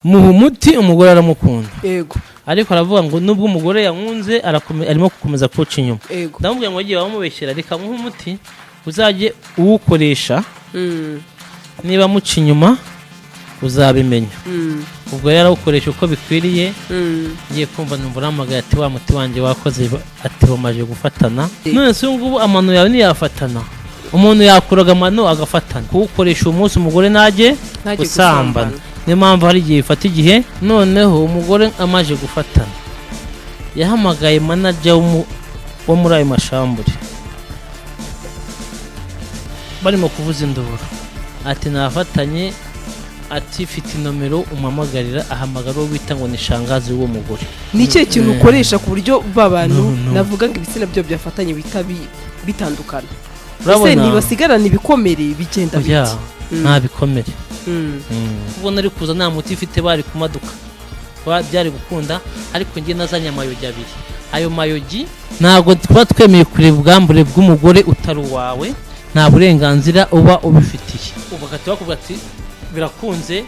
muha umuti umugore aramukunda yego ariko aravuga ngo nubwo umugore yankunze arimo gukomeza kuca inyuma yego ndamubwira ngo wagiye bamubeshyera reka muha umuti uzajye uwukoresha niba muca inyuma uzabimenya ubwo rero arawukoresha uko bikwiriye ngiye kumva numva uramagaye ati wa muti wanjye wakoze ati bamaje gufatana none se ngubu amano yawe niyafatana umuntu yakuraga amano agafatana kuwukoresha umunsi umugore najye gusambana niyo mpamvu hari igihe bifata igihe noneho umugore amaje gufatana yahamagaye manager wo muri ayo mashambure barimo kuvuza induru ati nafatanye ati fite nomero umamagarira ahamagara uwo bita ngo ni shangazi w'uwo mugore ni cyo kintu ukoresha ku buryo babantu navuga ngo ibitsina byo byafatanye bita bitandukana ese nibasigarana ibikomere bigenda biti nta bikomere ubona ari kuza nta muti ifite bari kumaduka byari gukunda ariko ngiye nazanye amayogi abiri ayo mayogi ntabwo tuba twemeye kureba ubwambure bw'umugore utari uwawe nta burenganzira uba ubifitiye ubagati bakubwira ati birakunze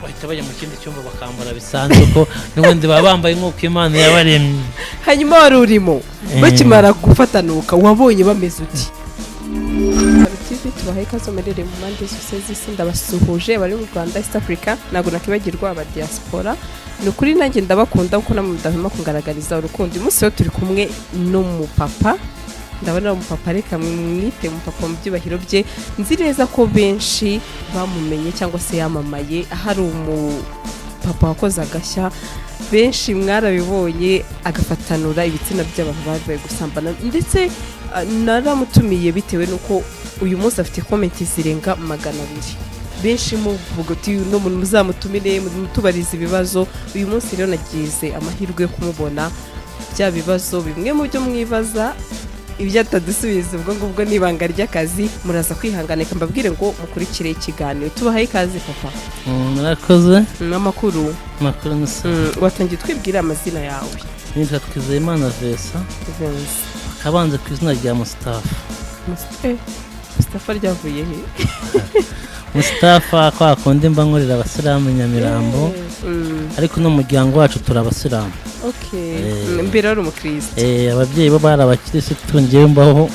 bahita bajya mu kindi cyumba bakambara bisanzwe ko n'ubundi baba bambaye nk'uko Imana yabaremye hanyuma wari urimo bakimara gufatanuka wabonye bameze uti tubahaye ikaze merere mu mpande zose z'isi ndabasuhuje bari mu Rwanda East Africa ntabwo nakibagirwa aba diaspora ni ukuri nanjye ndabakunda kuko namwe mudahwema kungaragariza urukundo umunsi wo turi kumwe n'umupapa ndabona umupapa reka mwite umupapa mu byubahiro bye nzi neza ko benshi bamumenye cyangwa se yamamaye ahari umupapa wakoze agashya benshi mwarabibonye agafatanura ibitsina by'abantu bari gusambana ndetse naramutumiye bitewe nuko uyu munsi afite comment zirenga 200 benshi muvuga uti no muntu muzamutumire mutubariza ibibazo uyu munsi rero nagize amahirwe yo kumubona bya bibazo bimwe mu byo mwibaza ibyo atadusubiza ubwo ngubwo nibanga ry'akazi muraza kwihanganeka mbabwire ngo mukurikire ikiganiro tubahaye ikaze papa murakoze amakuru nisa watangiye twibwira amazina yawe nitwa Twizeyimana Vesa kabanze ku izina rya Mustafa ryavuye he Mustafa kwa kundi mba nkorera abasilamu Nyamirambo ariko no muryango wacu turabasilamu mbere ari umukristo ababyeyi bo bari abakirisitu ngiye mbaho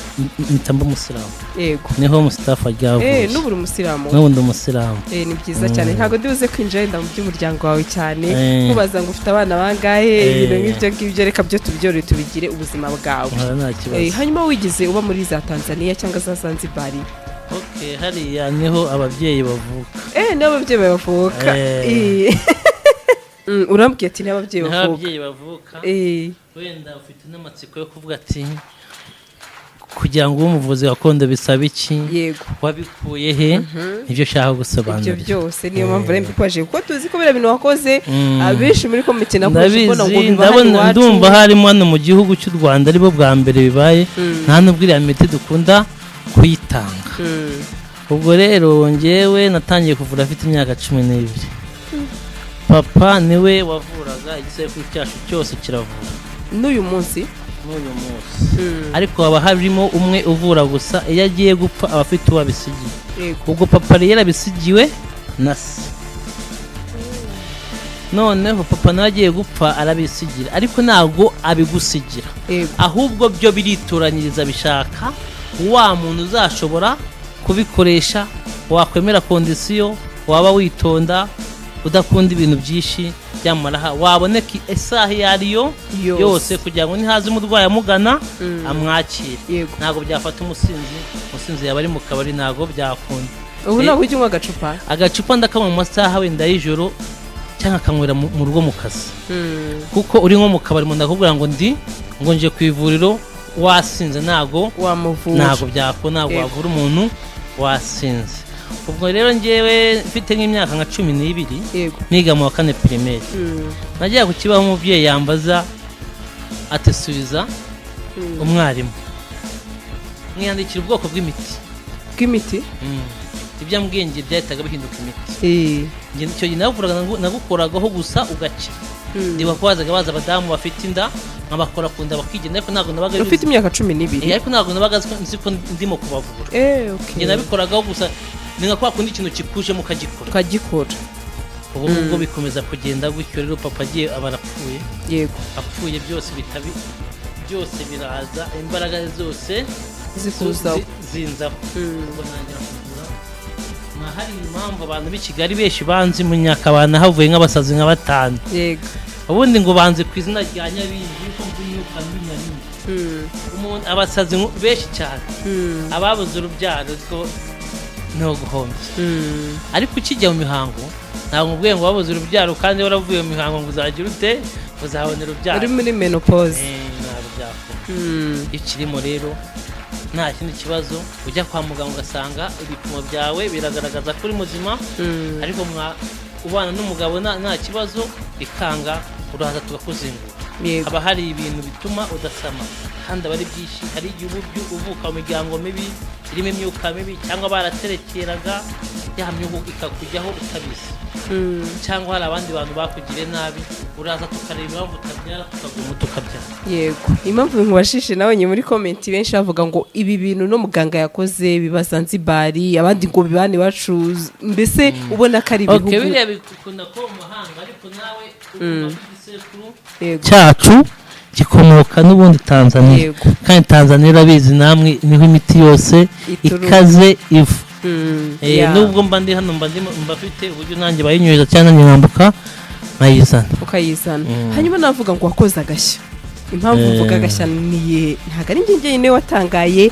nitamba umusilamu yego niho Mustafa ryavuye n'uburi umusilamu n'ubundi umusilamu ni byiza cyane ntago ndibuze kwinjira mu by'umuryango wawe cyane kubaza ngo ufite abana bangahe ibintu ngibyo reka byo tubyore tubigire ubuzima bwawe hanyuma wigize uba muri za Tanzania cyangwa za Zanzibar hariya niho ababyeyi bavuka niho ababyeyi bavuka urambwiye ati niho ababyeyi bavuka wenda ufite n'amatsiko yo kuvuga ati kugira ngo umuvuzi gakondo bisaba iki yego wabikuye he nibyo shaka gusobanura ibyo byose niyo mpamvu rero mbikwaje kuko tuzi ko bira bintu wakoze abenshi muri komite nakoze mbona ngo ndabona ndumva harimo hano mu gihugu cy'u Rwanda aribo bwa mbere bibaye nta nubwo iriya miti dukunda kuyitanga ubwo rero ngewe natangiye kuvura afite imyaka 12 papa niwe wavuraga igisekuru cyacu cyose kiravura n'uyu munsi ariko haba harimo umwe uvura gusa iyo agiye gupfa aba afite uwabisigiye ubwo papa rero yarabisigiwe na se noneho papa nawe agiye gupfa arabisigira ariko ntabwo abigusigira ahubwo byo biritoranyiriza bishaka wa muntu uzashobora kubikoresha wakwemera kondisiyo waba witonda udakunda ibintu byinshi byamaraha waboneka isaha yariyo yose kugira ngo nihaze umurwayi amugana amwakire ntabwo byafata umusinzi yaba ari mu kabari ntabwo byakunda ubu ntabwo ujya unywa agacupa ndakanywa mu masaha wenda y'ijoro cyangwa akanywera mu rugo mu kazi kuko uri nko mu kabari umuntu akubwira ngo nje ku ivuriro wasinze ntabwo byakunda ntabwo wavura umuntu wasinze ubwo rero ngewe mfite nk'imyaka nka 12 niga mu wa 4 primaire nagiye ku kibaho umubyeyi yambaza atesubiza umwarimu mwiyandikira ubwoko bw'imiti ibyo mbwenge byahitaga bihinduka imiti icyo gihe nagukoragaho gusa ugakira ndiba kwazaga baza abadamu bafite inda nkabakora ku nda bakigenda ariko ntabwo nabaga ufite imyaka 12 ariko ntabwo nabaga nzi ko ndimo kubavura njye nabikoragaho gusa ni nka kwa kundi ikintu kikuje mukagikora ubu ngubwo bikomeza kugenda gutyo rero papa agiye abarapfuye yego apfuye byose byose biraza imbaraga zose zikuzaho zinzaho ubwo ntangira kugura hari impamvu abantu b'i Kigali benshi banzi mu Nyakabana havuye nk'abasazi nka 5 yego ubundi ngo banze ku izina rya Nyabizi ko mvunyuka n'Inyarimi umuntu abasazi benshi cyane ababuze urubyaro ko no guhombya ariko ukijya mu mihango ntabwo ubwiye ngo wabuze urubyaro kandi waravuye mu mihango ngo uzagira ute uzabonera urubyaro uri muri menopause ntabwo byakora ikirimo rero nta kindi kibazo ujya kwa muganga ugasanga ibipimo byawe biragaragaza ko uri muzima ariko ubana n'umugabo nta kibazo ikanga uraza tugakuzingura haba hari ibintu bituma udasama kandi aba ari byinshi hari igihe uvuka mu miryango mibi irimo imyuka mibi cyangwa baraterekeraga ya myuka ikakujyaho utabizi cyangwa hari abandi bantu bakugiriye nabi uraza tukareba impamvu utabyara tukaguma tukabyara yego impamvu nkubashije nawe muri comment benshi bavuga ngo ibi bintu no muganga yakoze bibaza Zanzibari abandi ngo bibane bacuza mbese ubona ko ari ibihugu biriya bikunda ko mu mahanga ariko nawe cyacu gikomoka n'ubundi Tanzania kandi Tanzania irabizi namwe niho imiti yose ikaze ivu nubwo mba ndi hano mba mfite uburyo nanjye bayinyuza cyane nkambuka nkayizana ukayizana hanyuma navuga ngo wakoze agashya impamvu mvuga agashya niye ntago ari njye nyine watangaye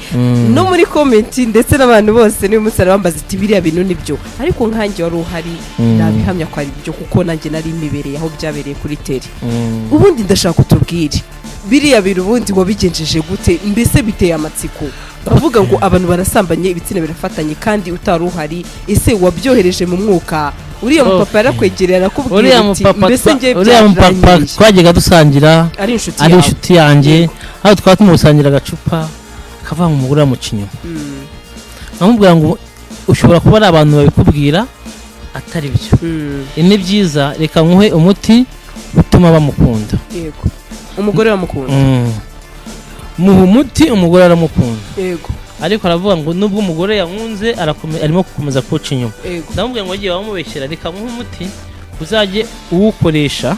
no muri comment ndetse n'abantu bose n'uyu munsi bambaza ati biriya bintu nibyo ariko nkanjye wari uhari nabihamya ko ari byo kuko nanjye nari imibereye aho byabereye kuri teri ubundi ndashaka kutubwira biriya bintu ubundi ngo bigenjeje gute mbese biteye amatsiko kuvuga ngo abantu barasambanye ibitsina birafatanye kandi utari uhari ese wabyohereje mu mwuka uriya mupapa yarakwegereye arakubwira ati mbese ngiye uriya mupapa twajyaga dusangira ari inshuti yanjye aho twaba tumusangira agacupa kava mu mugore mu kinyuma namubwira ngo ushobora kuba ari abantu babikubwira atari byo ni byiza reka nkuhe umuti utuma bamukunda yego umugore bamukunda muha umuti umugore aramukunda yego ariko aravuga ngo nubwo umugore yankunze arimo gukomeza kuca inyuma ndamubwira ngo agiye bamubeshyira reka nkuhe umuti uzajye uwukoresha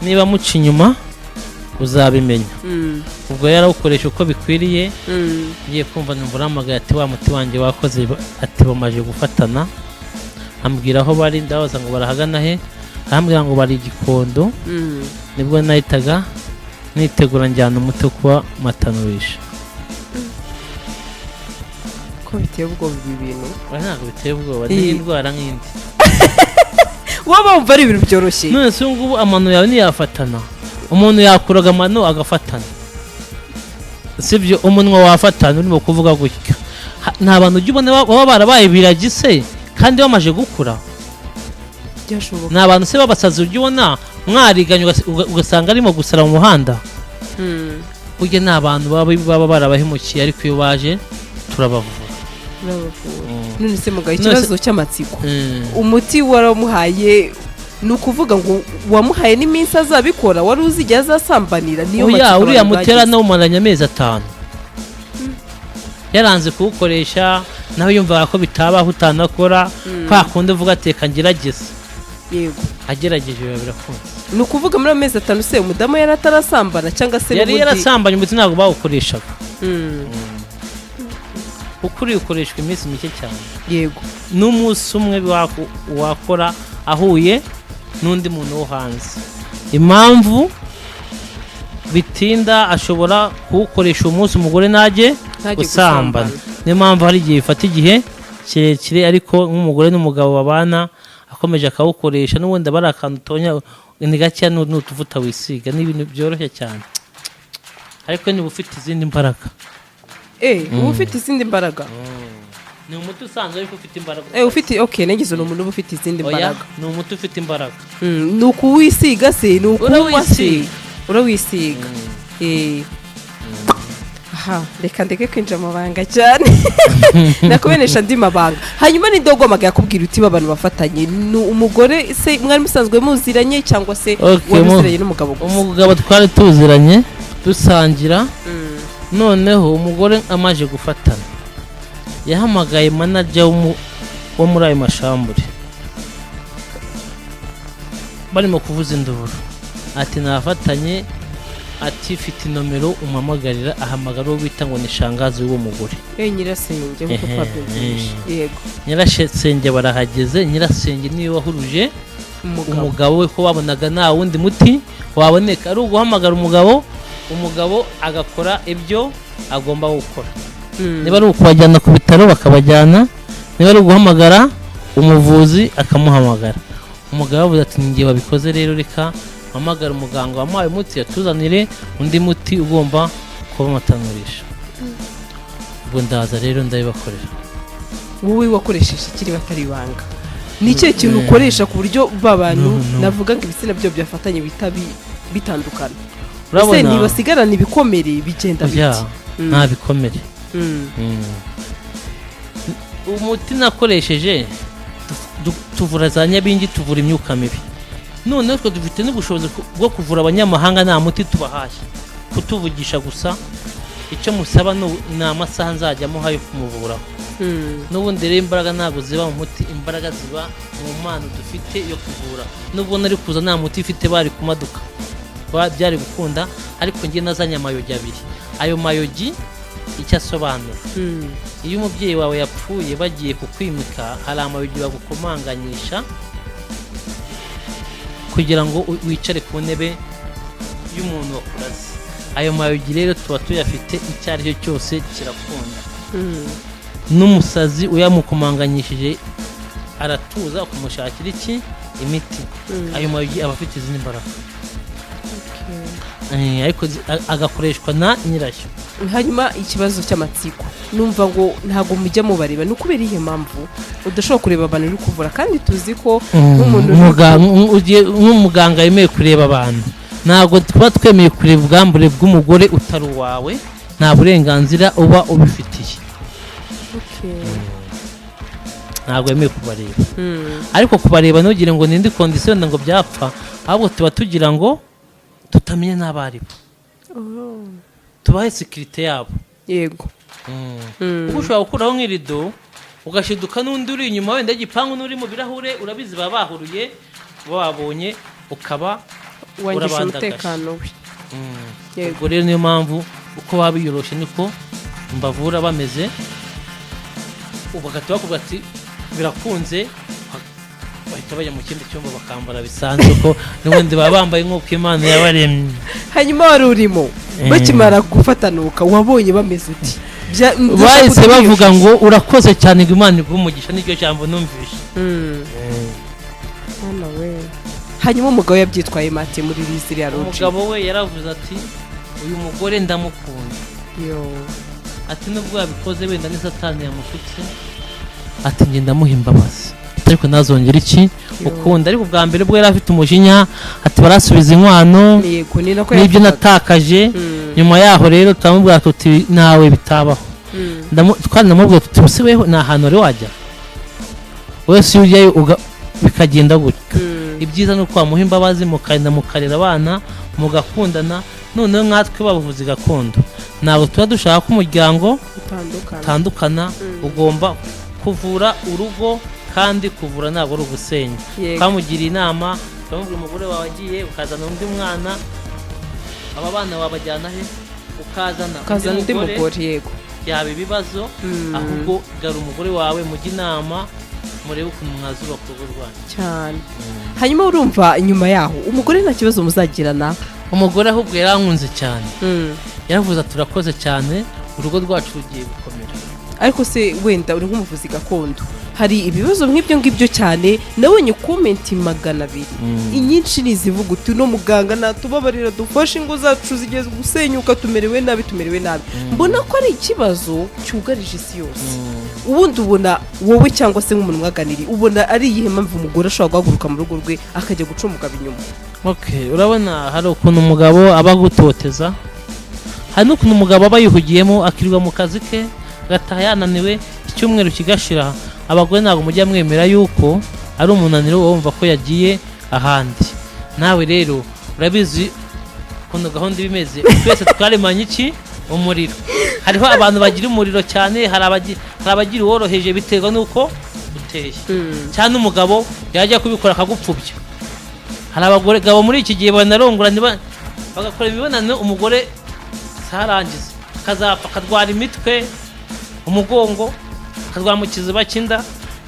niba muca inyuma uzabimenya ubwo yarawukoresha uko bikwiriye ngiye kumva numva uramagaye ati wa muti wanjye wakoze ati bamaze gufatana ambwira aho bari ndabaza ngo barahagana he arambwira ngo bari Gikondo nibwo nahitaga nitegura njyana umuti kuba matanurisha ko biteye ubwoba ibi bintu ntabwo biteye ubwoba ni indwara nk'indi waba wumva ari ibintu byoroshye none se ngubu amano yawe ntiyafatana umuntu yakuraga amano agafatana sibyo umunwa wafatana urimo kuvuga gutya nta bantu ujya ubona baba barabaye biragise kandi bamaze gukura ni abantu se babasazi ujya ubona mwariganye ugasanga arimo gusara mu muhanda burya ni abantu baba barabahemukiye ariko iyo baje turabavura none se mugaye ikibazo cy'amatsiko umuti waramuhaye ni ukuvuga ngo wamuhaye n'iminsi azabikora wari uzi igihe azasambanira niyo matsiko uriya mutera nawumaranye amezi 5 yaranze kuwukoresha nawe yumvaga ko bitabaho utanakora kwa kundi uvuga ateka ngerageza yego agerageje birakunze ni ukuvuga muri amezi 5 se umudamu yari atarasambana cyangwa se yari yarasambanye umuti ntabwo bawukoreshaga ukuri ukoreshwa iminsi mike cyane yego n'umunsi umwe wakora ahuye n'undi muntu wo hanze impamvu bitinda ashobora kuwukoresha umunsi umugore najye gusambana niyo mpamvu hari igihe ifata igihe kirekire ariko nk'umugore n'umugabo babana akomeje akawukoresha n'ubundi bari akantu utonya ni gakeya n'utuvuta wisiga n'ibintu byoroshye cyane ariko niba ufite izindi mbaraga uba ufite izindi mbaraga ni umuti usanzwe ariko ufite imbaraga ufite nagize umuntu uba ufite izindi mbaraga ni umuti ufite imbaraga ni ukuwisiga se ni ukuwunywa se urawisiga aha reka ndeke kwinjira mu mabanga cyane nakubenesha andi mabanga hanyuma ni ndogombaga yakubwira uti abantu bafatanye ni umugore se mwari musanzwe muziranye cyangwa se wamuziranye n'umugabo gusa umugabo twari tuziranye dusangira noneho umugore amaje gufatana yahamagaye manager wo muri ayo mashambure barimo kuvuza induru ati nafatanye ati fite nomero umamagarira ahamagara uwo bita ngo ni shangazi w'umugore nyirasenge nkuko twabyumvise yego nyirasenge barahageze nyirasenge niwe wahuruje umugabo we ko babonaga nta wundi muti waboneka ari uguhamagara umugabo agakora ibyo agomba gukora niba ari ukubajyana ku bitaro bakabajyana niba ari uguhamagara umuvuzi akamuhamagara umugabo avuze ati ngiye wabikoze rero reka hamagara umuganga wamuhaye umuti yatuzanire undi muti ugomba kubamatanurisha ubwo ndaza rero ndabibakorera wowe wakoresheje ikiri batari ibanga ni ikihe kintu ukoresha ku buryo babantu navuga ngo ibitsina byo byafatanye bita bitandukana ese ntibasigarana ibikomere bigenda biti nta bikomere umuti nakoresheje tuvura za nyabingi tuvura imyuka mibi none twe dufite n'ubushobozi bwo kuvura abanyamahanga nta muti tubahaye kutuvugisha gusa icyo musaba ni amasaha nzajyamo hayo kumuvuraho n'ubundi rero imbaraga ntabwo ziba mu muti imbaraga ziba mu mpano dufite yo kuvura n'ubwo nari kuza nta muti ifite bari kumaduka byari gukunda ariko njye nazanye amayogi abiri ayo mayogi icyo asobanura iyo umubyeyi wawe yapfuye bagiye kukwimika hari amayogi bagukomanganyisha kugira ngo wicare ku ntebe y'umuntu wakuraze ayo mayogi rero tuba tuyafite icyo ari cyo cyose kirakunda n'umusazi uyamukomanganyishije aratuza ukumushakira imiti ayo mayogi aba afite izindi mbaraga ariko agakoreshwa na nyirashyo hanyuma ikibazo cy'amatsiko numva ngo ntabwo mujya mubareba ni ukubera iyo mpamvu udashobora kureba abantu uri kuvura kandi tuzi ko nk'umuganga yemewe kureba abantu ntabwo tuba twemeye kureba ubwambure bw'umugore utari uwawe nta burenganzira uba ubifitiye ntabwo yemewe kubareba ariko kubareba ntugire ngo nindi kondisiyo ngo byapfa ahubwo tuba tugira ngo tutamenye n'abaribo tubahe sekirite yabo yego kuko ushobora gukuraho nk'irido ugashiduka n'undi uri inyuma wenda y'igipangu n'uri mu birahure urabizi baba bahuruye babonye ukaba wangisha umutekano we ubwo rero niyo mpamvu uko baba biyoroshye niko mbavura bameze bagahita bakubwira ati birakunze bahita bajya mu kindi cyumba bakambara bisanzwe ko n'ubundi baba bambaye nk'uko Imana yabaremye hanyuma wari urimo bakimara gufatanuka wabonye bameze uti bahise bavuga ngo urakoze cyane ngo Imana igumugisha n'iryo jambo numvishe hanyuma umugabo yabyitwaye mate muri ziriya roji umugabo we yaravuze ati uyu mugore ndamukunda ati nubwo yabikoze wenda ni satani yamushutse ati njye ndamuha imbabazi ariko nazongera iki ukunda ariko bwa mbere bwo yari afite umujinya ati barasubiza inkwano n'ibyo natakaje nyuma yaho rero turamubwira tuti nawe bitabaho kandi ndamubwira tuti use weho nta hantu wari wajya wese iyo ujyayo bikagenda gutya ibyiza ni uko wamuha imbabazi mukagenda mukarera abana mugakundana noneho nkatwe babuvuzi gakondo ntabwo tuba dushaka ko umuryango utandukana ugomba kuvura urugo kandi kuvura ntabwo ari ugusenya twamugiriye inama tukamubwira umugore wawe agiye ukazana undi mwana aba bana wabajyana he ukazana undi mugore yego yaba ibibazo ahubwo gara umugore wawe mujye inama murebe ukuntu mwazubaka urugo rwanyu cyane hanyuma urumva nyuma yaho umugore nta kibazo muzagirana umugore ahubwo yarankunze cyane yaravuze ati turakoze cyane urugo rwacu rugiye gukomera ariko se wenda uri nk'umuvuzi gakondo hari ibibazo nk'ibyo ngibyo cyane nabonye komenti 200 inyinshi nizivuga uti no muganga natubabarira dufashe ingo zacu zigeze gusenyuka tumerewe nabi mbona ko ari ikibazo cyugarije isi yose ubundi ubona wowe cyangwa se nk'umuntu mwaganiri ubona ari iyihe mpamvu umugore ashobora guhaguruka mu rugo rwe akajya guca umugabo inyuma urabona hari ukuntu umugabo aba gutoteza hari n'ukuntu umugabo aba yihugiyemo akirirwa mu kazi ke agataha yananiwe icyumweru kigashira abagore ntabwo mujya mwemera yuko ari umunaniro wumva ko yagiye ahandi nawe rero urabizi ukuntu gahunda ibimeze twese twaremanye iki umuriro hariho abantu bagira umuriro cyane hari abagira uworoheje biterwa n'uko uteye cyane umugabo yajya kubikora akagupfubya hari abagore gabo muri iki gihe banarongorana bagakora imibonano umugore sarangiza kazapfa kadwara imitwe umugongo kadwara mu kiziba cy'inda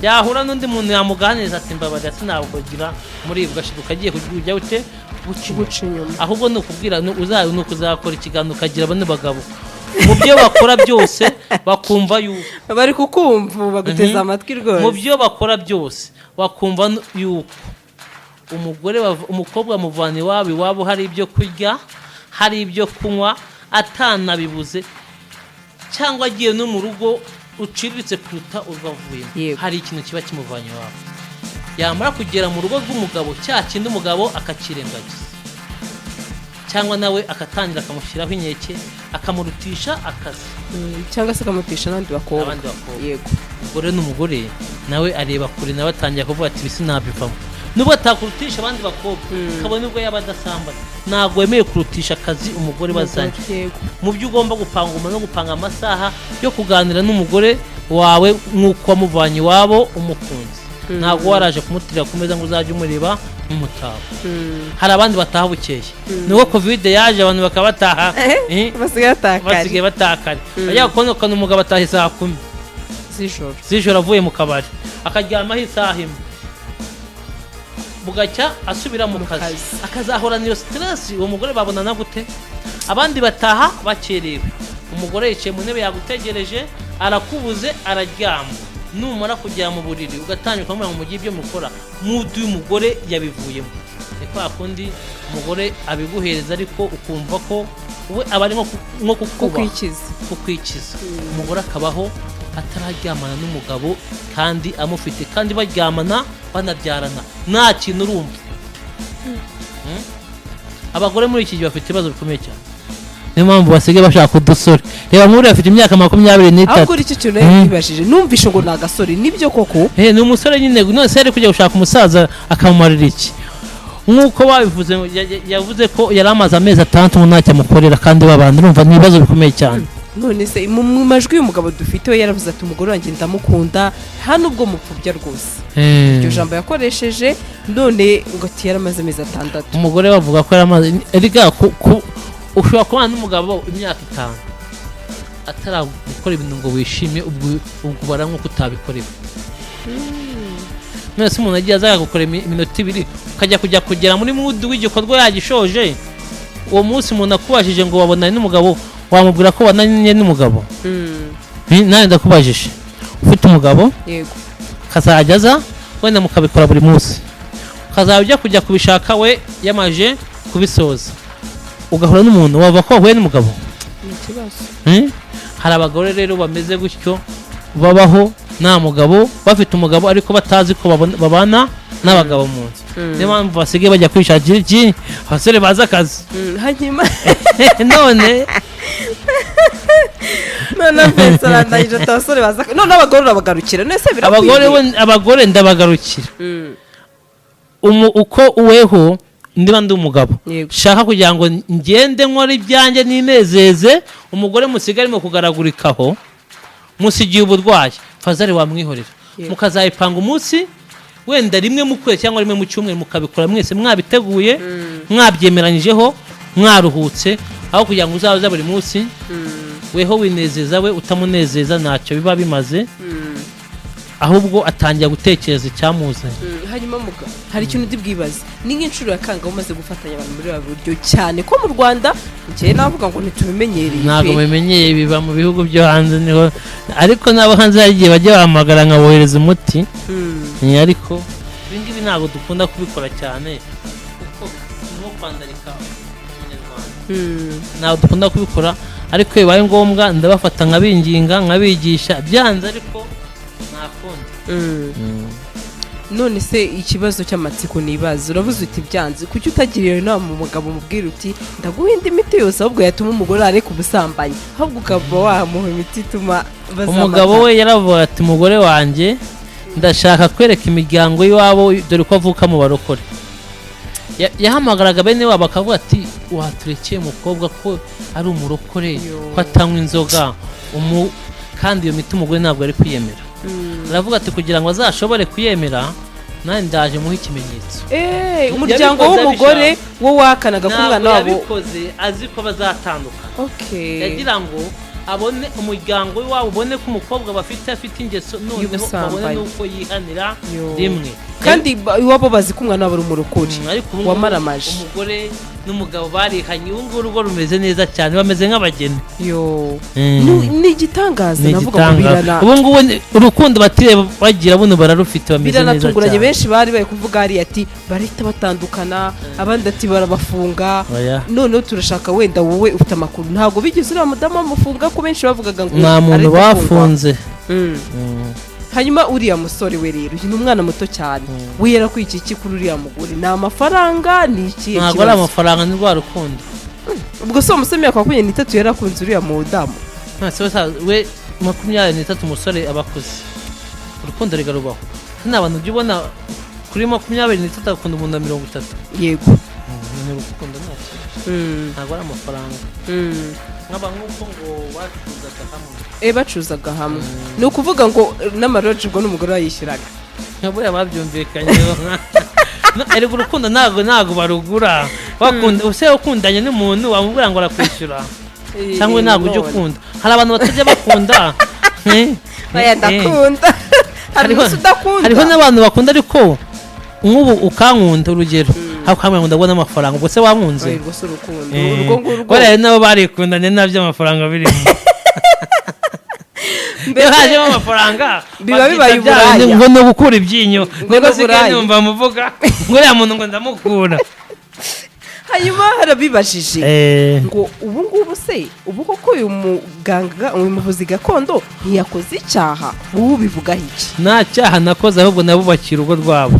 yahura n'undi muntu yamuganiriza ati mbabarira sinabugira muri bwashiduka agiye kujya ute guca inyuma ahubwo nukubwira nukuzakora ikiganiro kagira bane bagabo mu byo bakora byose bakumva yuko bari kukumva baguteza amatwi rwose mu byo bakora byose bakumva yuko umukobwa muvana iwabo hari ibyo kurya hari ibyo kunywa atanabibuze cyangwa agiye no mu rugo uciriritse kuruta urwavuyemo hari ikintu kiba kimuvanye iwabo yamara kugera mu rugo rw'umugabo cya kindi umugabo akakirengagiza cyangwa nawe akatangira akamushyiraho inkeke akamurutisha akazi cyangwa se akamutisha n'abandi bakobwa yego umugore n'umugore nawe areba kure nawe atangira kuvuga ati bisi nabivamo nubwo atakurutisha abandi bakobwa kabone nubwo yaba adasambana ntabwo wemeye kurutisha akazi umugore bazanye mu byo ugomba gupanga no gupanga amasaha yo kuganira n'umugore wawe nk'uko wamuvanye iwabo umukunzi ntabwo waraje kumutirira ku meza ngo uzajye umureba nk'umutako hari abandi bataha bukeye nubwo covid yaje abantu bakaba bataha basigaye batakare bajya kubonekana umugabo ataha isaha 10 z'ijoro avuye mu kabari akaryamaho isaha imwe bugacya asubira mu kazi akazahorana iyo stress uwo mugore babonana gute abandi bataha bakerewe umugore yicaye mu ntebe yagutegereje arakubuze araryama numara kujya mu buriri ugatanyuka mu mugiye ibyo mukora mudu y'umugore yabivuyemo niko akundi umugore abiguhereza ariko ukumva ko we abari nko kukwikiza umugore akabaho atararyamana n'umugabo kandi amufite kandi baryamana banabyarana nta kintu urumva abagore muri iki gihe bafite ibibazo bikomeye cyane niyo mpamvu basigaye bashaka udusore reba nk'uri afite imyaka 23 ahubwo icyo kintu yibashije numvishe ngo ni agasore nibyo koko ni umusore nyine none se ari kujya gushaka umusaza akamumarira iki nk'uko babivuze yavuze ko yari amaze amezi 6 ntacyo amukorera kandi babandi urumva ni ibibazo bikomeye cyane none se mu majwi y'umugabo dufite we yaravuze ati umugore wanjye ndamukunda hano ubwo mupfubya rwose iryo jambo yakoresheje none ngo ati yaramaze amezi 6 umugore bavuga ko yaramaze erega ushobora kubana n'umugabo imyaka 5 atarakora ibintu ngo wishime ubwo bara nk'uko utabikorewe none se umuntu agiye azaga gukora iminota 2 ukajya kugera muri mudu w'igikorwa yagishoje uwo munsi umuntu akubajije ngo wabonanye n'umugabo wamubwira ko wananye n'umugabo nawe ndakubajije ufite umugabo yego kazajyaza wenda mukabikora buri munsi kazajya kujya kubishaka we yamaje kubisoza ugahura n'umuntu wava ko wahuye n'umugabo ni ikibazo hari abagore rero bameze gutyo babaho nta mugabo bafite umugabo ariko batazi ko babana n'abagabo mu nzu niyo mpamvu basigaye bajya kwishakira iki abasore bazi akazi hanyuma none abasore bazi akazi none abagore urabagarukira nese abagore ndabagarukira uko uweho ndiba ndi umugabo shaka kugira ngo ngende nkora ibyanjye ninezeze umugore musigare mu kugaragurikaho musigiye uburwayi fazari wamwihorera mukazayipanga umunsi wenda rimwe mu kwezi cyangwa rimwe mu cyumweru mukabikora mwese mwabiteguye mwabyemeranyijeho mwaruhutse aho kugira ngo uzaza buri munsi weho winezeza we utamunezeza ntacyo biba bimaze ahubwo atangira gutekereza icyamuzanye hanyuma hari ikintu ndibwibaza ni nk'inshuro ya kangahe umaze gufatanya abantu muri ba buryo cyane ko mu Rwanda njye navuga ngo ntitubimenyereye ntabwo bimenyereye biba mu bihugu byo hanze niho ariko nabo hanze hari igihe bajya bahamagara nkabohereza umuti ariko ibingibi ntabwo dukunda kubikora cyane kuko nko kwandarika umunyarwanda ntabwo dukunda kubikora ariko bibaye ngombwa ndabafata nkabinginga nkabigisha byanze ariko none se ikibazo cy'amatsiko nibaza uravuze uti byanze kuki utagiriye inama umugabo mubwira uti ndaguha indi miti yose ahubwo yatuma umugore areka ubusambanyi ahubwo ukaba wamuha imiti ituma bazamata umugabo we yaravuga ati umugore wanjye ndashaka kwereka imiryango y'iwabo dore ko avuka mu barokore yahamagaraga bene wabo akavuga ati waturekeye umukobwa ko ari umurokore ko atanywa inzoga kandi iyo miti umugore ntabwo ari kwiyemera aravuga ati kugira ngo azashobore kuyemera nani ndaje muha ikimenyetso umuryango w'umugore wo wakanaga ko umwana wabo yabikoze azi ko bazatandukana yagira ngo abone umuryango wabo ubone ko umukobwa afite ingeso noneho babone nuko yihanira rimwe kandi iwabo bazi ko umwana wabo ari umurokore wamaramaje umugore n'umugabo barihanye ubu urugo rumeze neza cyane bameze nk'abageni ni igitangaza navuga ngo birana ubu ngubu urukundo bagira buno bararufite bameze neza cyane biranatunguranye benshi bari kuvuga hari ati barita batandukana abandi ati barabafunga noneho turashaka wenda wowe ufite amakuru ntabwo bigeze uriya mudamu bamufunga ko benshi bavugaga ngo nta muntu bafunze hanyuma uriya musore we rero ni umwana muto cyane we yarakwikiye iki kuri uriya mugore ni amafaranga ni ikihe kibazo ntabwo ari amafaranga ni rwa rukundo ubwo se umusore wa 23 yarakunze uriya mudamu we 23 umusore abakuze urukundo rigarubaho nta bantu ujya ubona kuri 23 akunda umuntu wa 30 yego ni urukundo ntabwo ari amafaranga nk'aba nk'uko ngo bacuzaga hamwe bacuzaga hamwe ni ukuvuga ngo n'amaroji ubwo n'umugore wayishyiraga buriya babyumvikanyeho ariko urukundo ntabwo barugura use ukundanye n'umuntu wamubwira ngo arakwishyura cyangwa ntabwo ujya ukunda hari abantu batajya bakunda ndakunda hariho n'abantu bakunda ariko nk'ubu ukankunda urugero hakamwe ngo ndabona amafaranga ubwo se wankunze rero nabo barikundanye nabyo amafaranga birimo mbere hajemo amafaranga biba bibaye uburaya ngo no gukura ibyinyo ngo sigaye numva muvuga ngo uriya muntu ngo ndamukura hanyuma harabibajije ngo ubu ngubu se ubu koko uyu muganga uyu muvuzi gakondo ntiyakoze icyaha ubu bivugaho iki nta cyaha nakoze ahubwo nabubakiye urugo rwabo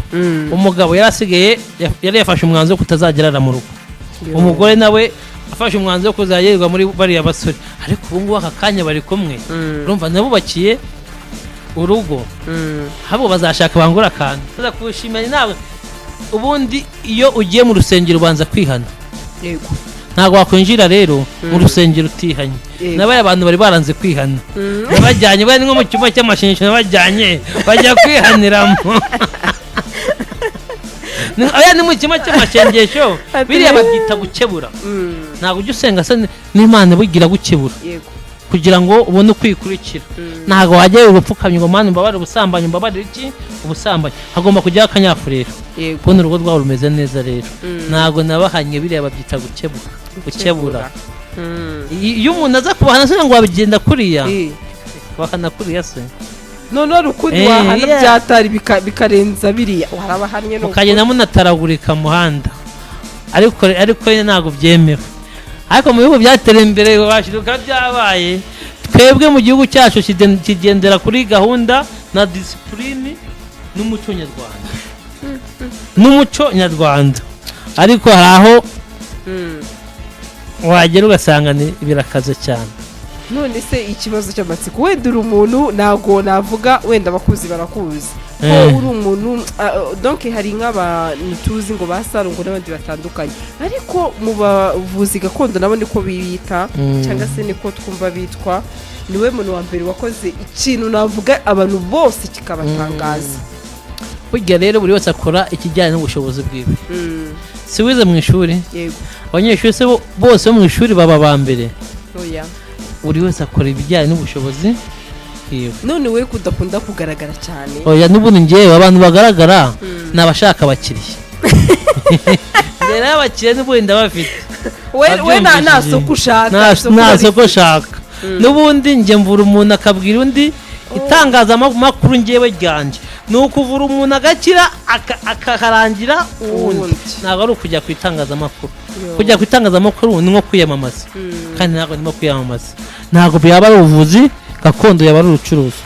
umugabo yarasigaye yari yafashe umwanzuro wo kutazagerana mu rugo umugore nawe afashe umwanzuro wo kuzagererwa muri bariya basore ariko ubu ngubu aka kanya bari kumwe urumva nabubakiye urugo habo bazashaka bangura akantu tuzakushimira nawe ubundi iyo ugiye mu rusengero ubanza kwihana yego ntabwo wakwinjira rero mu rusengero utihanye nabaye abantu bari baranze kwihana nabajyanye bari nko mu cyumba cy'amashinyisho nabajyanye bajya kwihaniramo aya ni mu cyumba cy'amashengesho biriya babyita gukebura ntabwo ujya usenga se n'Imana bugira gukebura kugira ngo ubone ukwikurikira ntabwo wajya urupfukamye ngo mwana mbabare ubusambanyi mbabare iki ubusambanyi hagomba kujyaho akanyafurero kubona urugo rwabo rumeze neza rero ntabwo nabahanye biriya babyita gukebura iyo umuntu aza kubahana se ngo wabigenda kuriya bahana kuriya se noneho rukundi wahana byatari bikarenza biriya warabahanye no ukagenda munataragurika muhanda ariko ntabwo byemewe ariko mu bihugu byatera imbere bashiruka byabaye twebwe mu gihugu cyacu kigendera kuri gahunda na discipline n'umuco nyarwanda ariko hari aho wagera ugasanga birakaze cyane none se ikibazo cy'amatsiko wenda uri umuntu ntabwo navuga wenda abakuzi barakuzi ko uri umuntu donc hari nk'abantu tuzi ngo basarungo n'abandi batandukanye ariko mu bavuzi gakondo nabo niko biyita cyangwa se niko twumva bitwa niwe muntu wa mbere wakoze ikintu navuga abantu bose kikabatangaza burya rero buri wese akora ikijyanye n'ubushobozi bwiwe si wize mu ishuri abanyeshuri se bose bo mu ishuri baba ba mbere buri wese akora ibijyanye n'ubushobozi none we kudakunda kugaragara cyane oya n'ubundi ngewe abantu bagaragara ni abashaka abakiriya rero abakiriya n'ubundi ndabafite we nta soko ushaka nta soko ushaka n'ubundi njye mvura umuntu akabwira undi itangazamakuru ngewe ryanjye ni ukuvura umuntu agakira akaharangira uwundi ntabwo ari ukujya ku itangazamakuru kujya ku itangazamakuru ni nko kwiyamamaza kandi ntabwo ndimo kwiyamamaza ntabwo byaba ari ubuvuzi gakondo yaba ari urucuruzi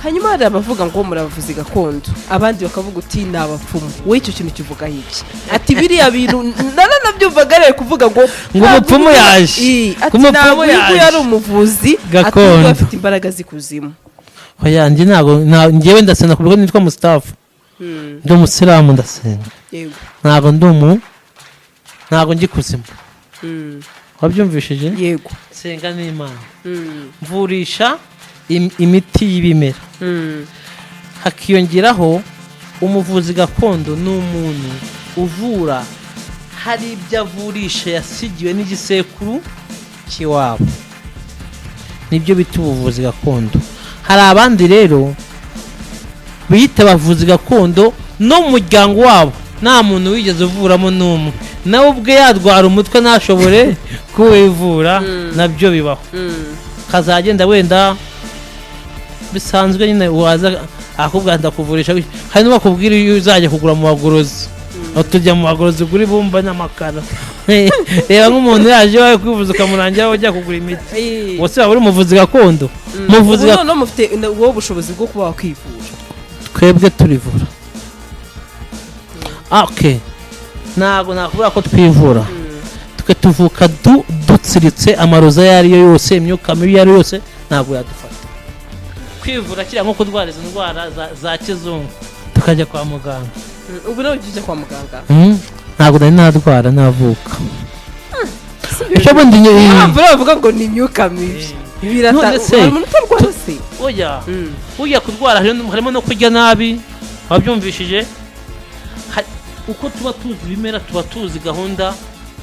hanyuma hari abavuga ngo murabavuzi gakondo abandi bakavuga uti ni abapfumu we icyo kintu kivuga iki ati biriya bintu nanabyumvaga rero kuvuga ngo umupfumu yaje ati ntabwo yari umuvuzi gakondo afite imbaraga zikuzimu oya njye ntabwo ngewe ndasenga kuko nitwa Mustafa ndi umusilamu ndasenga ntabwo ntabwo njye kuzimu wabyumvishije yego senga n'Imana mvurisha imiti y'ibimera hakiyongeraho umuvuzi gakondo ni umuntu uvura hari ibyo avurisha yasigiwe n'igisekuru cy'iwabo, nibyo bita ubuvuzi gakondo. hari abandi rero biyita abavuzi gakondo no mu muryango wabo nta muntu wigeze uvuramo n'umwe, nawe ubwe yarwara umutwe ntashobore kuwivura, nabyo bibaho. kazagenda wenda bisanzwe nyine waza akubwira ndakuvurisha, hari n'ubakubwira iyo uzajya kugura mu bagorozi, tujya mu bagorozi kuri bumba n'amakara. Reba nk'umuntu yaje wawe kwivuza ukamurangira ujya kugura imiti, wose waba uri umuvuzi gakondo. Umuvuzi gakondo mufite wowe ubushobozi bwo kuba wakwivura. Twebwe turivura. Okay, ntabwo nakubwira ko twivura, twe tuvuka dutsiritse amaroza yariyo yose, imyuka mibi yariyo yose ntabwo yadufata. Kwivura kiriya nko kurwariza indwara za kizungu tukajya kwa muganga. Ubu nawe ujya kwa muganga? Ntabwo nari narwara navuka. Icyo bundi bavuga ngo ni imyuka mibi. Umuntu utarwara se? Ujya kurwara harimo no kurya nabi, wabyumvishije. Uko tuba tuzi ibimera tuba tuzi gahunda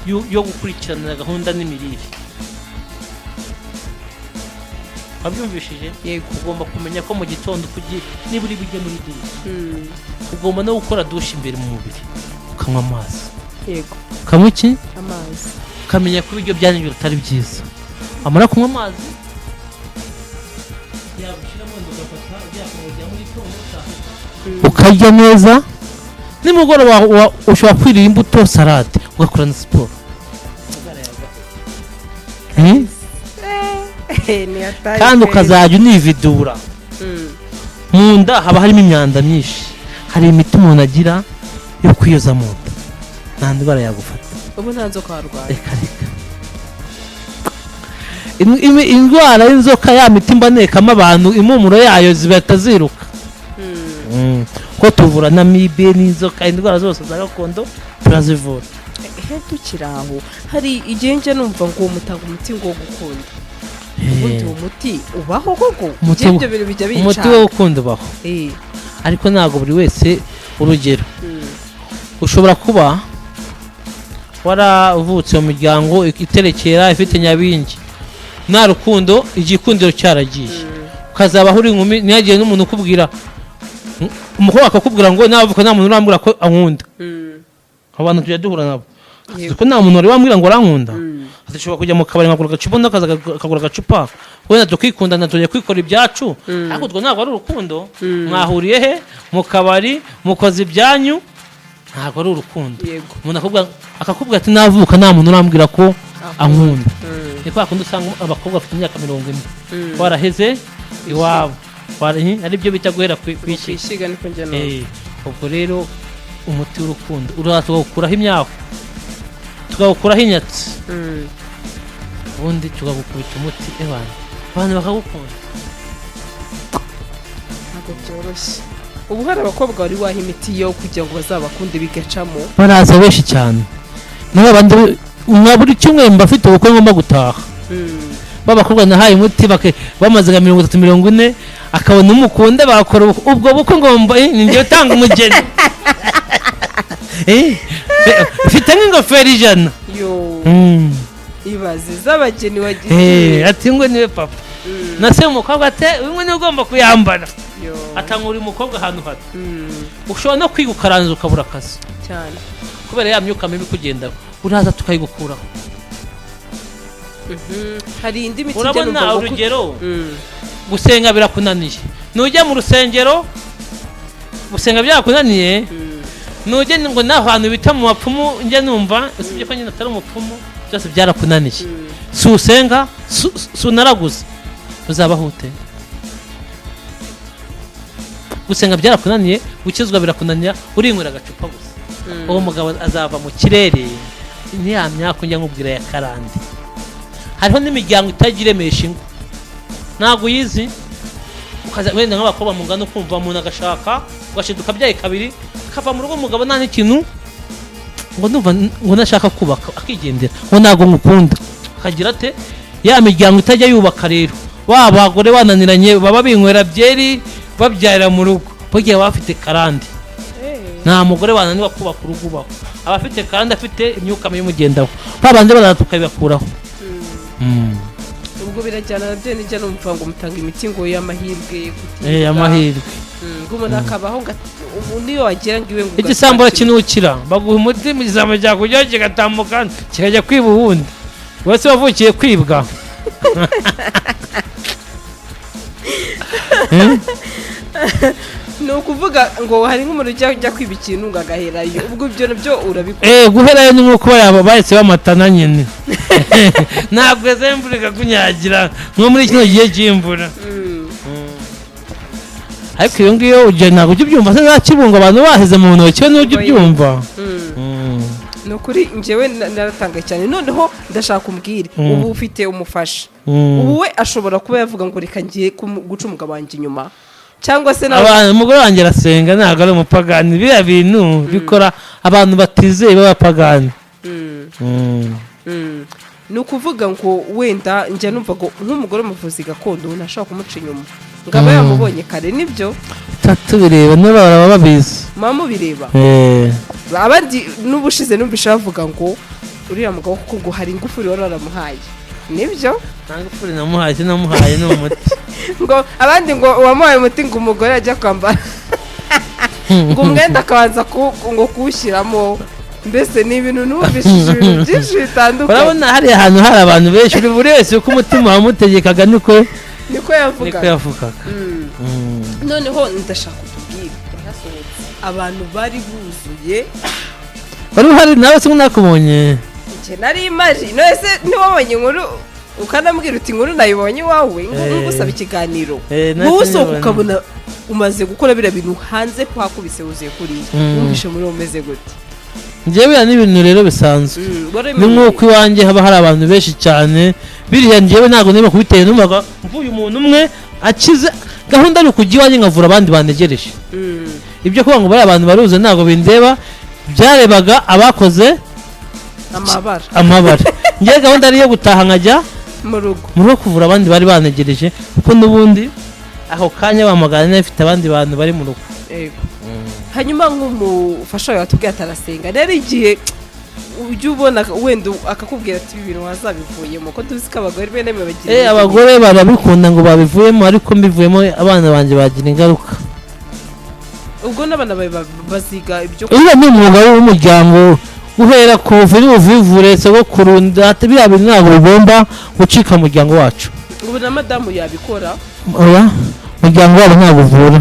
yo gukurikirana gahunda n'imirire, wabyumvishije. Yego, ugomba kumenya ko mu gitondo niba uri bijye muri dushe, ugomba no gukora dushe imbere mu mubiri, ukanywa amazi. Yego, ukanywa iki? Amazi. Ukamenya ko ibiryo byanyu bitari byiza, amara kunywa amazi yagushyiramo ugafata byakongera muri tondo ukarya neza. Nimugoroba ushobora kwirira imbuto, salade, ugakora na siporo. Kandi ukazajya unividura. Mu nda haba harimo imyanda myinshi, hari imiti umuntu agira yo kwiyoza mu nda, nta ndwara yagufata. Ubu nta nzoka warwaye? Reka reka. Indwara y'inzoka ya miti mbanekamo abantu impumuro yayo zibahita ziruka. Ko tuvura na mibe n'inzoka, indwara zose za gakondo turazivura. Tukiri aho, hari igihe njye numva ngo mutanga umuti ngo gukunda. Ubundi uwo muti ubaho koko? Ibyo bintu bijya bica. Umuti wo gukunda ubaho, ariko ntabwo buri wese. Urugero, ushobora kuba waravutse mu miryango iterekera ifite nyabingi, nta rukundo, igikundiro cyaragiye, ukazabaho uri inkumi, ntiyagiye n'umuntu ukubwira, umukobwa akakubwira ngo navuka nta muntu urambwira ko ankunda. Abantu tujya duhura nabo, ko nta muntu wari wambwira ngo arankunda. Dushobora kujya mu kabari nkagura agacupa, undi akagura agacupa, wenda tukikundana tujya kwikora ibyacu, ariko utwo ntabwo ari urukundo. Mwahuriye he? Mu kabari, mukoze ibyanyu, ntabwo ari urukundo. Umuntu akakubwira ati navuka nta muntu urambwira ko ankunda. Ni kwa kundi usanga abakobwa bafite imyaka 40 waraheze iwabo, ari byo bita guhera kwishyiga. Niko njye nawe. Ubwo rero umuti w'urukundo uraza tugakuraho imyaku, tugakuraho inyatsi, ubundi tugakubita umuti abantu bakagukunda. Ntabwo byoroshye. Ubu hari abakobwa bari waha imiti yo kugira ngo bazabakunde bigacamo. Baraza benshi cyane. N'abandi buri cyumwe mbafite ubukwe ngomba gutaha. Babakobwa nahaye umuti bamaze 30-40 akabona umukunda bakora ubwo bukwe ngomba ninjye utanga umugeni. Mfite nk'ingofero 100. Ibaze z'abageni wagiye. Ati ngo niwe papa. Nase umukobwa ate wimwe ni ugomba kuyambara. Atangura umukobwa ahantu hato. Ushobora no kwigukaranza ukabura akazi cyane kubera ya myuka mibi kugendaho, uraza tukayigukuraho. Hari indi miti urabona urugero, gusenga birakunaniye, nujya mu rusengero gusenga byakunaniye, nujye ngo naho hantu bita mu bapfumu, njye numva usibye ko nyine atari umupfumu, byose byarakunaniye. Si usenga, si unaraguze, uzabahute. Gusenga byarakunaniye, gukizwa birakunanira, urinywera agacupa gusa. Uwo mugabo azava mu kirere, niya myaka njya nkubwira ya karande. Hariho n'imiryango itagiremesha ingo, ntabwo uyizi, wenda nk'abakobwa mungana ukumva umuntu agashaka ugashiduka byaye kabiri, akava mu rugo umugabo nta n'ikintu ngo numva ngo nashaka kubaka, akigendera ngo ntabwo ngukunda. Akagira ate? Ya miryango itajya yubaka rero, abagore bananiranye baba binywera byeri babyarira mu rugo, burya baba bafite karande nta mugore wananiwe kubaka urugo ubaho aba afite karande afite imyuka mibi imugendaho babanje baraza tukabibakuraho ubwo birajyana nabyo nijya numva ngo mutanga imiti ngo y'amahirwe amahirwe ngo umuntu akabaho niyo wagira ngo iwe ngo igisambura kinukira baguha umuti mu gisambo cya kujyaho kigatambuka kikajya kwiba ubundi wese wavukiye kwibwa ni ukuvuga ngo hari nk'umuntu ujya kwiba ikintu ngo agaherayo ubwo ibyo nabyo urabikora guherayo ni nk'uko bahise bamatana nyine ntabwo imvura ikakunyagira nko muri kino gihe cy'imvura ariko iyo ngiyo ntabwo ujya ubyumva se za kibungo abantu bahize mu ntoki n'ujya ubyumva ni ukuri njyewe naratangaye cyane noneho ndashaka umbwire ubu ufite umufasha ubu we ashobora kuba yavuga ngo reka ngiye guca umugabo wanjye inyuma cyangwa se umugore wanjye arasenga ntabwo ari umupagani biriya bintu bikora abantu batizeye b'abapagani ni ukuvuga ngo wenda njya numva ngo nk'umugore umuvuzi gakondo ntashobora kumuca inyuma ngo aba yamubonye kare nibyo tubireba niba baba babizi mama mubireba abandi n'ubushize numvise bavuga ngo uriya mugabo kuko ngo hari ingufu rero aramuhaye nibyo nta ngufu namuhaye namuhaye ni umuti ngo abandi ngo uwamuhaye umuti ngo umugore ajya kwambara ngo umwenda akabanza ngo kuwushyiramo mbese ni ibintu numvishije ibintu byinshi bitandukanye urabona hari ahantu hari abantu benshi buri wese uko umutima wamutegekaga niko yavugaga noneho ndashaka kutubwira abantu bari buzuye wari uhari nawe se nakubonye njye nari imari nose ntiwabonye inkuru ukanambwira uti inkuru nayibonye iwawe ngusaba ikiganiro ntusohoka ukabona umaze gukora biriya bintu hanze kwakubise wuzuye kuriya wumvishe muri umeze gute njyewe ni ibintu rero bisanzwe ni nk'uko iwanjye haba hari abantu benshi cyane biriya njyewe ntabwo niba kubiteye numvaga mvuye umuntu umwe akize gahunda ari ukujya iwanjye nkavura abandi banegereje ibyo kuvuga ngo bariya abantu baruze ntabwo bindeba byarebaga abakoze amabara njyewe gahunda ari iyo gutaha nkajya mu rugo kuvura abandi bari banegereje kuko n'ubundi aho kanya bamagana n'abafite abandi bantu bari mu rugo hanyuma nk'umufasha wawe atubwiye atarasenga rero igihe ujya ubona wenda akakubwira ati ibi bintu wazabivuyemo ko tuzi ko abagore bene bagira abagore barabikunda ngo babivuyemo ariko mbivuyemo abana banjye bagira ingaruka ubwo n'abana baziga ibyo uriya ni umwuga w'umuryango guhera ku buvivure sogokuru biriya bintu ntabwo bigomba gucika mu muryango wacu ubu na madamu yabikora umuryango wabo ntabwo uvura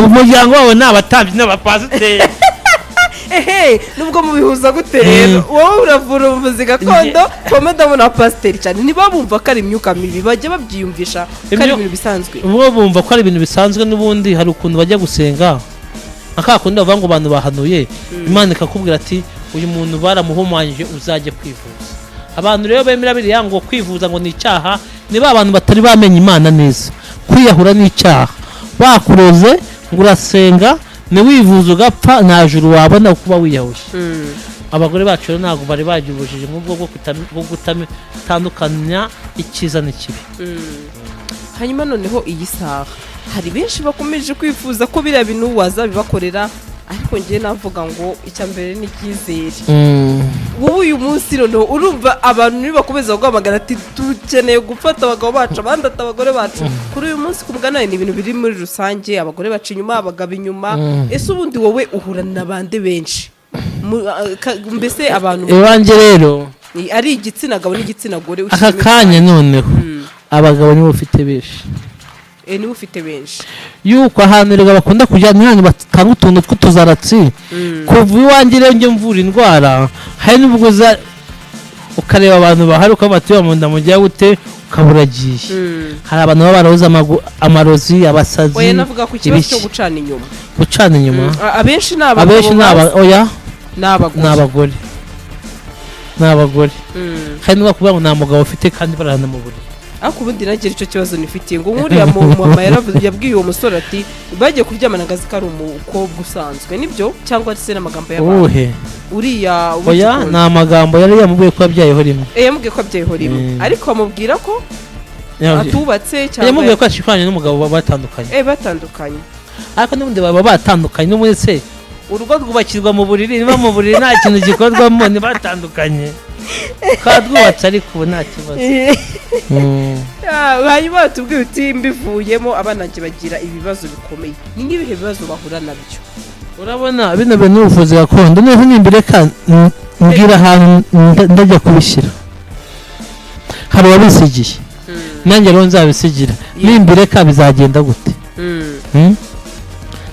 umuryango wabo ni abatambyi n'abapasiteri nubwo mubihuza gute rero wowe uravura ubuvuzi gakondo kwa madamu na pasiteri cyane niba bumva ko ari imyuka mibi bajya babyiyumvisha ko ari ibintu bisanzwe bo bumva ko ari ibintu bisanzwe n'ubundi hari ukuntu bajya gusenga akakundi bavuga ngo abantu bahanuye Imana ikakubwira ati uyu muntu baramuhumanyije uzajya kwivuza abantu rero bemera biriya ngo kwivuza ngo ni icyaha niba abantu batari bamenya Imana neza kwiyahura ni icyaha bakuroze ngo urasenga niwivuza ugapfa nta juru wabona kuba wiyahuye abagore bacu rero ntabwo bari bagibujije nk'ubwo bwo gutandukanya icyiza n'ikibi hanyuma noneho iyi saha hari benshi bakomeje kwifuza ko biriya bintu wazabibakorera ariko njye navuga ngo icya mbere ni icyizere wowe uyu munsi noneho urumva abantu nibakomeza guhamagara ati dukeneye gufata abagabo bacu abandi ati abagore bacu kuri uyu munsi ku mugana ni ibintu biri muri rusange abagore baca inyuma abagabo inyuma ese ubundi wowe uhura n'abandi benshi mbese abantu iwanjye rero ari igitsina gabo n'igitsina gore aka kanya noneho abagabo nibo ufite benshi niba ufite benshi yuko ahantu rero bakunda kujya n'ahantu batanga utuntu tw'utuzaratsi kuva iwanjye rero njye mvura indwara hari n'ubwo ukareba abantu bahari uko batuye mu nda mu gihe gute ukaburagiye hari abantu baba barahoze amarozi abasazi oya navuga ku kibazo cyo gucana inyuma abenshi ni abagore hari n'ubakubwira ngo nta mugabo ufite kandi barahana mu buriri ariko ubundi nagira icyo kibazo nifitiye ngo nk'uriya mama yabwiye uwo musore ati bagiye kuryamana akazi ko ari umukobwa usanzwe nibyo cyangwa se n'amagambo y'abantu uriya oya ni amagambo yari yamubwiye ko yabyayeho rimwe yamubwiye ko yabyayeho rimwe ariko amubwira ko atubatse cyangwa yamubwiye ko yashikanye n'umugabo batandukanye batandukanye ariko n'ubundi baba batandukanye n'ubundi se urugo rwubakirwa mu buriri niba mu buriri nta kintu gikorwamo ntibatandukanye twarwubatse ariko ubu nta kibazo. hanyuma tubwiye uti mbivuyemo abana bagira ibibazo bikomeye, ni nk'ibihe bibazo bahura nabyo? urabona bino bintu n'ubuvuzi gakondo neza n'imbere mbwira ahantu ndajya kubishyira, hari uwabisigiye nanjye rero nzabisigira n'imbere bizagenda gute?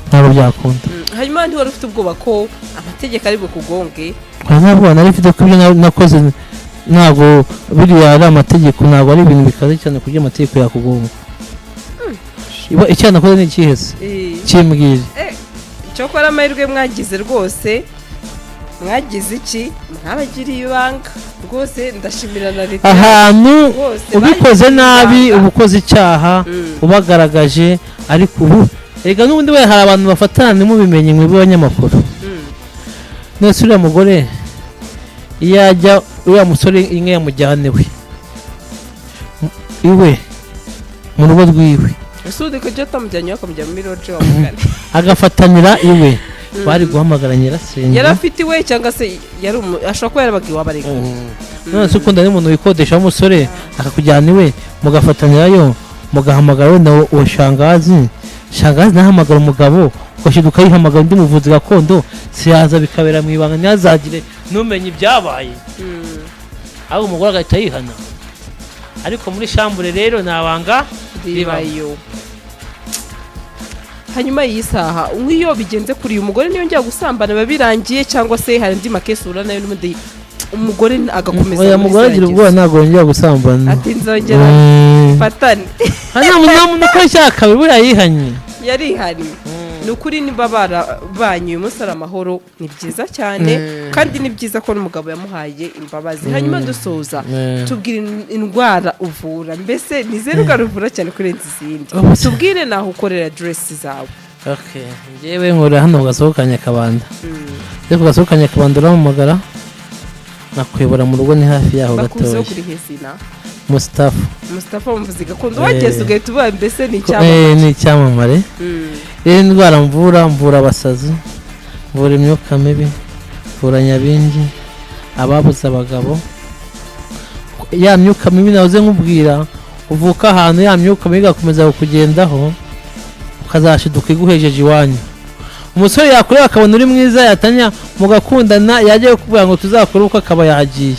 ntabwo byakunda. hanyuma ntiwari ufite ubwoba ko amategeko ari bukugonge? ntabwo nari mfite ko ibyo nakoze ntabwo biriya ari amategeko, ntabwo ari ibintu bikaze cyane kuburyo amategeko yakugonga. icyo nakoze ni ikihese kimbwire. cyokora amahirwe mwagize rwose, mwagize iki? mwabagiriye ibanga rwose, ndashimira na leta. ahantu ubikoze nabi uba ukoze icyaha ubagaragaje, ariko ubu rega n'ubundi we hari abantu bafatana ntimubimenye mwebwe abanyamakuru. nese uriya mugore iyo ajya uriya musore inka yamujyane we iwe mu rugo rwiwe, usudi kujya tamujyanye akamujya muri roje wa mugani agafatanira iwe, bari guhamagara nyirasenge. yari afite iwe cyangwa se yari ashobora kuba yarabagiye wabarega. none se ukunda n'umuntu wikodesha w'umusore akakujyana iwe mugafatanirayo, mugahamagara wenda uwo shangazi nahamagara umugabo ugashiduka yihamagara undi muvuzi gakondo, siyaza bikabera mu ibanga ntihazagire n'umenye ibyabaye, aho umugore agahita yihana. ariko muri shambure rero nabanga ribayo. hanyuma iyi saha nk'iyo bigenze kuri uyu mugore niyo njya gusambana babirangiye, cyangwa se hari indi makesi urana nayo n'ubundi umugore agakomeza? oya, mugore agira ubwoba ntabwo yongera gusambana. ati nzongera fatane. nta muntu uko yashaka buriya yihanye, yarihanye. ni ukuri niba barabanye uyu munsi ari amahoro, ni byiza cyane, kandi ni byiza ko n'umugabo yamuhaye imbabazi. hanyuma dusoza tubwire indwara uvura, mbese nize ndwara uvura cyane kurenza izindi. tubwire naho ukorera aderesi zawe. ngewe nkorera hano ku gasoko ka Nyakabanda. ku gasoko ka Nyakabanda urampamagara nakuyobora mu rugo, ni hafi yaho gatoya. bakuzeho kuri hezina Mustafa umuvuzi gakondo, wageze ugahita ubaye mbese ni icyamamare. ni icyamamare. rero indwara mvura abasazi, mvura imyuka mibi, mvura nyabingi, ababuze abagabo. ya myuka mibi nahoze nkubwira, uvuka ahantu ya myuka mibi igakomeza kukugendaho ukazashiduka iguhejeje iwanyu. umusore yakureba akabona uri mwiza, yatanya mugakundana, yajya kukubwira ngo tuzakore uko akaba yagiye.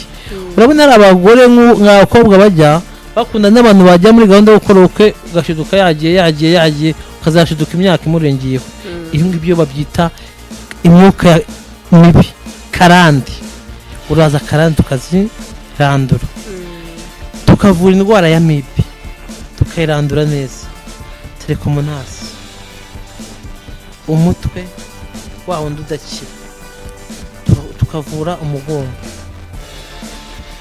urabona ari abagore nk'abakobwa bajya bakunda n'abantu bajya muri gahunda yo gukora ubukwe, ugashiduka yagiye ukazashiduka imyaka imurengeyeho. iyo ngibyo babyita imyuka mibi, karande. uraza karande tukazirandura, tukavura indwara ya mibi tukayirandura neza. telekomunasi, umutwe wa wundi udakira, tukavura umugongo.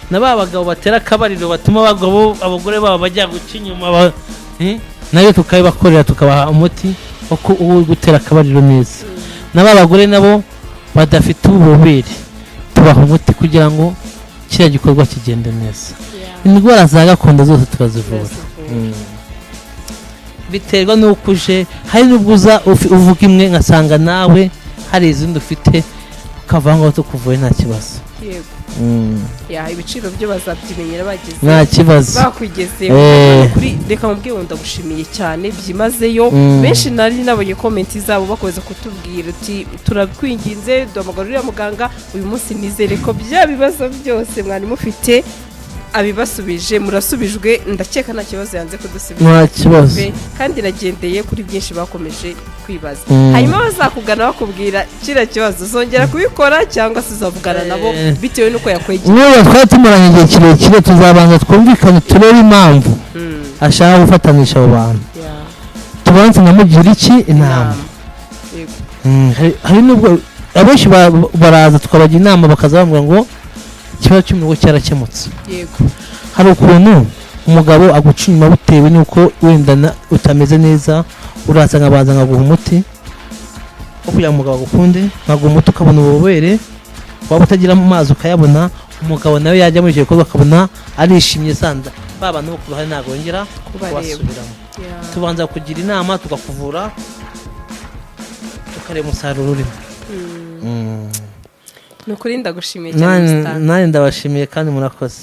na ba bagabo batera akabariro batuma abagore babo bajya guca inyuma, nayo tukabibakorera, tukabaha umuti wo gutera akabariro neza. na ba bagore nabo badafite ububobere tubaha umuti kugira ngo kiriya gikorwa kigende neza. indwara za gakondo zose turazivura. biterwa n'uko uje, hari n'ubwo uza uvuga imwe ngasanga nawe hari izindi ufite, ukavanga tukuvuye nta kibazo. ibiciro byo bazabyimenyera bageze, nta kibazo bakwigezeho. reka mubwiye ngo ndagushimiye cyane byimazeyo. benshi nari nabonye komenti zabo bakomeza kutubwira uti turakwinginze duhamagara uriya muganga uyu munsi, nizere ko bya bibazo byose mwari mufite abibasubije, murasubijwe. ndakeka nta kibazo yanze kudusubiza, nta kibazo, kandi nagendeye kuri byinshi bakomeje kwibaza. hanyuma bazakugana bakubwira kiriya kibazo, uzongera kubikora cyangwa se uzavugana nabo bitewe n'uko yakwegera. niba twari tumaranye igihe kirekire, tuzabanza twumvikane turebe impamvu ashaka gufatanisha abo bantu, tubanze nkamugira inama. hari n'ubwo abenshi baraza tukabagira inama, bakaza bambwira ngo ikibazo cy'umurugo cyarakemutse. hari ukuntu umugabo aguca inyuma bitewe n'uko wenda utameze neza, uraza nkabanza nkaguha umuti wo kugira ngo umugabo agukunde, nkaguha umuti ukabona ububobere, waba utagira amazi ukayabona, umugabo nawe yajya muri icyo gikorwa akabona arishimye sanda, ba bantu bo ku ruhande ntabwo yongera kubasubiramo. tubanza kugira inama, tukakuvura tukareba umusaruro urimo. Ni ukuri ndagushimiye cyane nanjye ndabashimiye kandi murakoze.